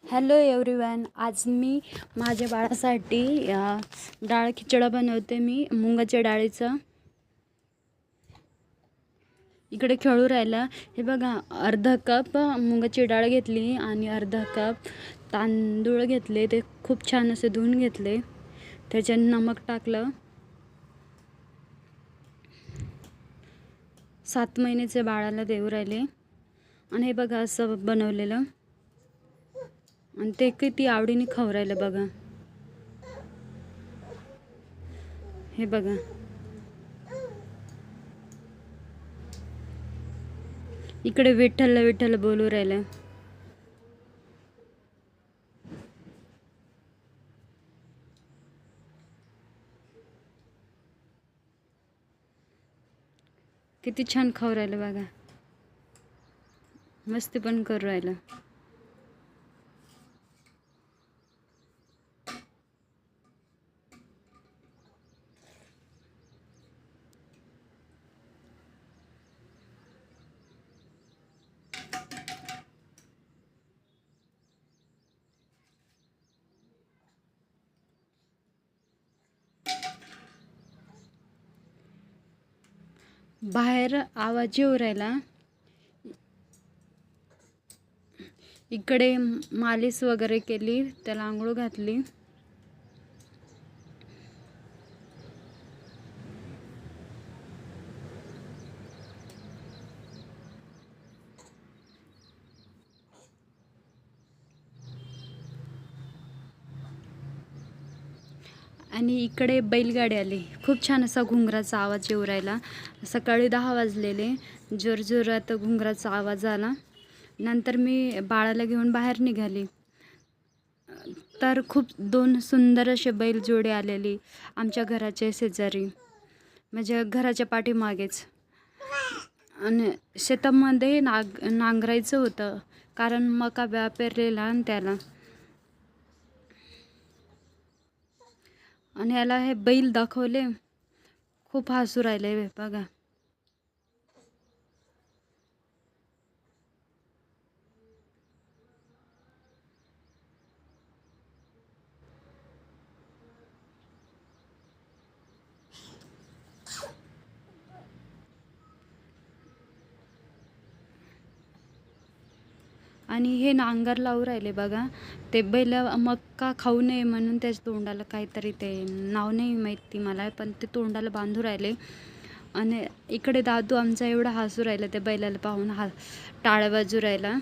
Hello everyone, आज मी माझ्या बाळासाठी डाळ खिचडा बनवते. मी मुगाच्या डाळीचं. इकडे खेळू राहिला. हे बघा, अर्धा कप मुगाची डाळ घेतली आणि अर्धा कप तांदूळ घेतले. ते खूप छान असे धुवून घेतले. त्याच्यात नमक टाकलं. 7 महिन्याचे बाळाला देऊ राहिले. आणि हे बघा असं बनवलेलं, आणि ते किती आवडीने खाऊ राहिलं बघा. हे बघा, इकडे विठ्ठल विठ्ठल बोलू राहिलं. किती छान खाऊ राहिलं बघा. मस्ती पण करू राहिलं. बाहेर आवाज येऊ राहिला. इकडे मालिश वगैरे केली, त्याला आंघोळ घातली. आणि इकडे बैलगाडी आली. खूप छान असा घुंगराचा आवाज येऊ राहिला. सकाळी 10 वाजलेले. जोरजोरात घुंगराचा आवाज आला. नंतर मी बाळाला घेऊन बाहेर निघाली. तर खूप 2 सुंदर असे बैल जोडे आलेली आमच्या घराच्या शेजारी, म्हणजे घराच्या पाठीमागेच. आणि शेतामध्ये नांगरायचं होतं, कारण मका पेरलेला आणि त्याला. आणि याला हे बैल दाखवले. खूप हसू राहिले बघा. आणि हे नांगर लावू राहिले बघा. ते बैल मका खाऊ नये म्हणून त्याच्या तोंडाला काहीतरी, ते नाव नाही माहिती मला, पण ते तोंडाला बांधू राहिले. आणि इकडे दादू आमचा एवढा हसू राहिला त्या बैलाला पाहून. टाळ्या वाजू राहिला.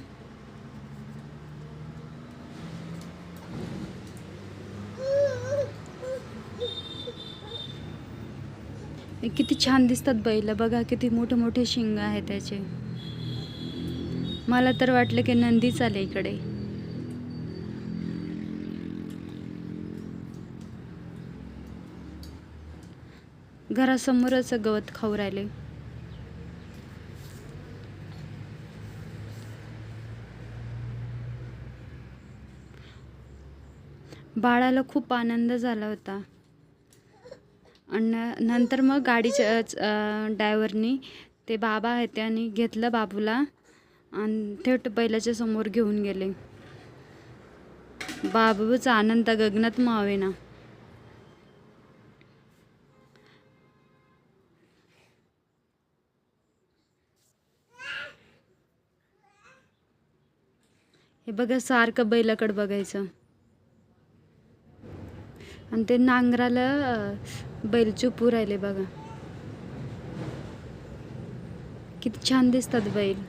किती छान दिसतात बैल बघा. किती मोठे मोठे शिंग आहे त्याचे. मला तर वाटलं की नंदीच आले इकडे. घरासमोरच गवत खाऊ राहिले. बाळाला खूप आनंद झाला होता. आणि नंतर मग गाडीच्या ड्रायव्हरनी, ते बाबा आहेत त्यांनी घेतलं बाबूला आणि थेट बैलाच्या समोर घेऊन गेले. बाबूचा आनंद गगनात मावेना. हे बघा, सारखं बैलाकडे बघायचं. आणि ते नांगराला बैल चुपू राहिले बघा. किती छान दिसतात बैल.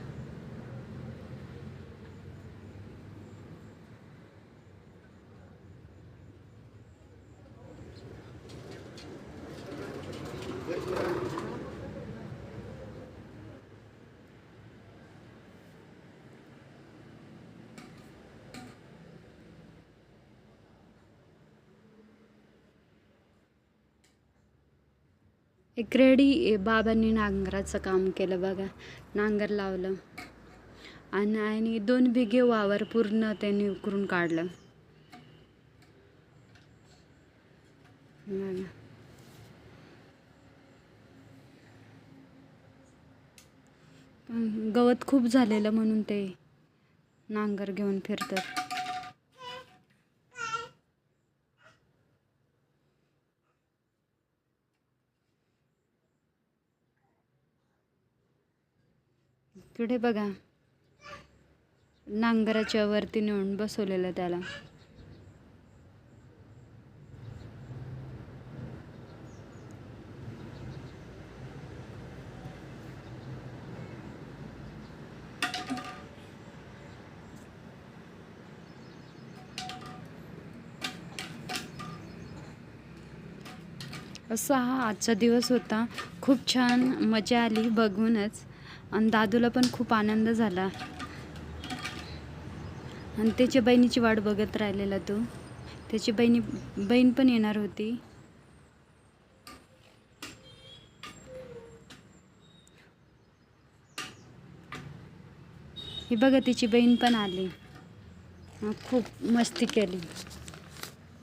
एक रेडी बाबांनी नांगराचं काम केलं बघा. नांगर लावलं आणि 2 बिघे वावर पूर्ण त्यांनी उकरून काढलं. गवत खूप झालेलं म्हणून ते नांगर घेऊन फिरतात. तिकडे बघा नांगराच्या वरती नेऊन बसवलेलं त्याला. असा हा आजचा दिवस होता. खूप छान मजा आली बघूनच आणि दादूला पण खूप आनंद झाला आणि त्याच्या बहिणीची वाट बघत राहिलेला तो. त्याची बहीण पण येणार होती. ही बघा तिची बहीण पण आली. खूप मस्ती केली.